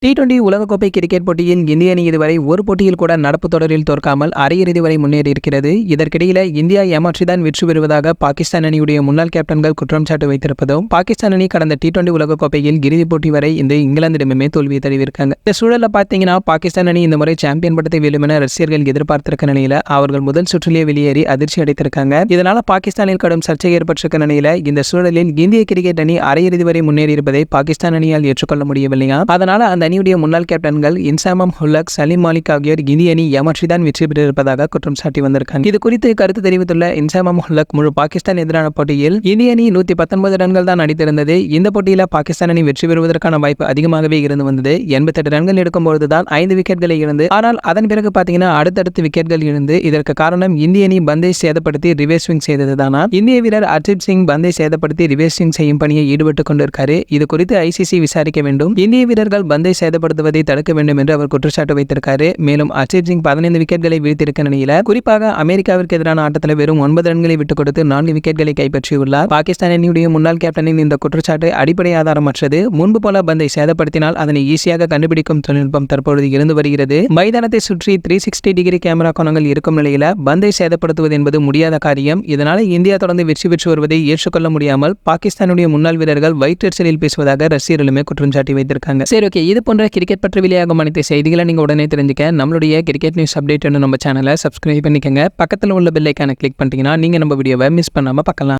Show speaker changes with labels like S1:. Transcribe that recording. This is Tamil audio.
S1: T20 உலகக்கோப்பை கிரிக்கெட் போட்டியில் இந்திய அணி இதுவரை ஒரு போட்டியில் கூட நடப்பு தொடரில் தோற்காமல் அரையிறுதி வரை முன்னேறியிருக்கிறது. இதற்கிடையில இந்தியா ஏமாற்றிதான் வெற்றி பெறுவதாக பாகிஸ்தான் அணியுடைய முன்னாள் கேப்டன்கள் குற்றம் சாட்டு வைத்திருப்பதும், பாகிஸ்தான் அணி கடந்த T20 உலகக்கோப்பையில் இறுதிப் போட்டி வரை இந்த இங்கிலாந்திடமே தோல்வியை தழுவியிருக்காங்க. இந்த சூழலில் பார்த்தீங்கன்னா பாகிஸ்தான் அணி இந்த முறை சாம்பியன் பட்டத்தை வெல்லும் என ரசிகர்கள் எதிர்பார்த்திருக்க நிலையில அவர்கள் முதல் சுற்றிலேயே வெளியேறி அதிர்ச்சி அடைத்திருக்காங்க. இதனால பாகிஸ்தானில் கடும் சர்ச்சை ஏற்பட்டிருக்க நிலையில இந்த சூழலில் இந்திய கிரிக்கெட் அணி அரையிறுதி வரை முன்னேறியிருப்பதை பாகிஸ்தான் அணியால் ஏற்றுக்கொள்ள முடியவில்லையா? அதனால அந்த அணியுடைய முன்னாள் கேப்டன்கள் இன்சாமம் உல்-ஹக், சலீம் மாலிக் ஆகியோர் இந்திய அணி ஏமாற்றிதான் வெற்றி பெற்றிருப்பதாக குற்றம் சாட்டி வந்திருக்காங்க. இது குறித்து கருத்து தெரிவித்துள்ள இன்சாமம் உல்-ஹக், முழு பாகிஸ்தான் எதிரான போட்டியில் இந்திய அணி 119 ரன்கள் தான் அடித்திருந்தது. இந்த போட்டியில பாகிஸ்தான் அணி வெற்றி பெறுவதற்கான வாய்ப்பு அதிகமாகவே இருந்து வந்தது. 88 ரன்கள் எடுக்கும்போதுதான் 5 விக்கெட்களை இழந்து, ஆனால் அதன் பிறகு பாத்தீங்கன்னா அடுத்தடுத்து விக்கெட்கள் இழந்து, இதற்கு காரணம் இந்திய அணி பந்தை சேதப்படுத்தி ரிவர்ஸ் ஸ்விங் செய்ததுதானா? இந்திய வீரர் ஹர்ப்ரீத் சிங் பந்தை சேதப்படுத்தி ரிவர்ஸ் ஸ்விங் செய்யும் பணியை ஈடுபட்டுக் கொண்டிருக்காரு. இது குறித்து ICC விசாரிக்க வேண்டும், இந்திய வீரர்கள் பந்தை சேதப்படுத்துவதை தடுக்க வேண்டும் என்று அவர் குற்றச்சாட்டு வைத்திருக்காரு. மேலும் ஹர்ப்ரீத் சிங் 15 விக்கெட்களை வீழ்த்திருக்க நிலையில குறிப்பாக அமெரிக்காவிற்கு எதிரான ஆட்டத்தில் வெறும் 9 ரன்களை விட்டுக் கொடுத்து 4 விக்கெட்களை கைப்பற்றியுள்ளார். பாகிஸ்தான் அணியுடைய முன்னாள் கேப்டனின் இந்த குற்றச்சாட்டு அடிப்படை ஆதாரமற்றது. முன்பு போல பந்தை சேதப்படுத்தினால் அதனை ஈஸியாக கண்டுபிடிக்கும் தொழில்நுட்பம் தற்பொழுது இருந்து வருகிறது. மைதானத்தை சுற்றி 360 டிகிரி கேமரா கோணங்கள் இருக்கும் நிலையில பந்தை சேதப்படுத்துவது என்பது முடியாத காரியம். இதனால இந்தியா தொடர்ந்து வெற்றி பெற்று வருவதை ஏற்றுக்கொள்ள முடியாமல் பாகிஸ்தானுடைய முன்னாள் வீரர்கள் வயிற்றெரிச்சலில் பேசுவதாக ரசிகர்களுமே குற்றம் சாட்டி வைத்திருக்காங்க. சரி, ஓகே, இது போன்ற கிரிக்கெட் பற்றி வெளியாகும் அனைத்து செய்திகளை நீங்க உடனே தெரிஞ்சுக்க நம்மளுடைய கிரிக்கெட் நியூஸ் அப்டேட் நம்ம சேனலை சப்ஸ்கிரைப் பண்ணிக்கங்க. பக்கத்தில் உள்ள பெல் ஐகானை கிளிக் பண்ணிட்டீங்கன்னா நீங்க நம்ம வீடியோவை மிஸ் பண்ணாம பார்க்கலாம்.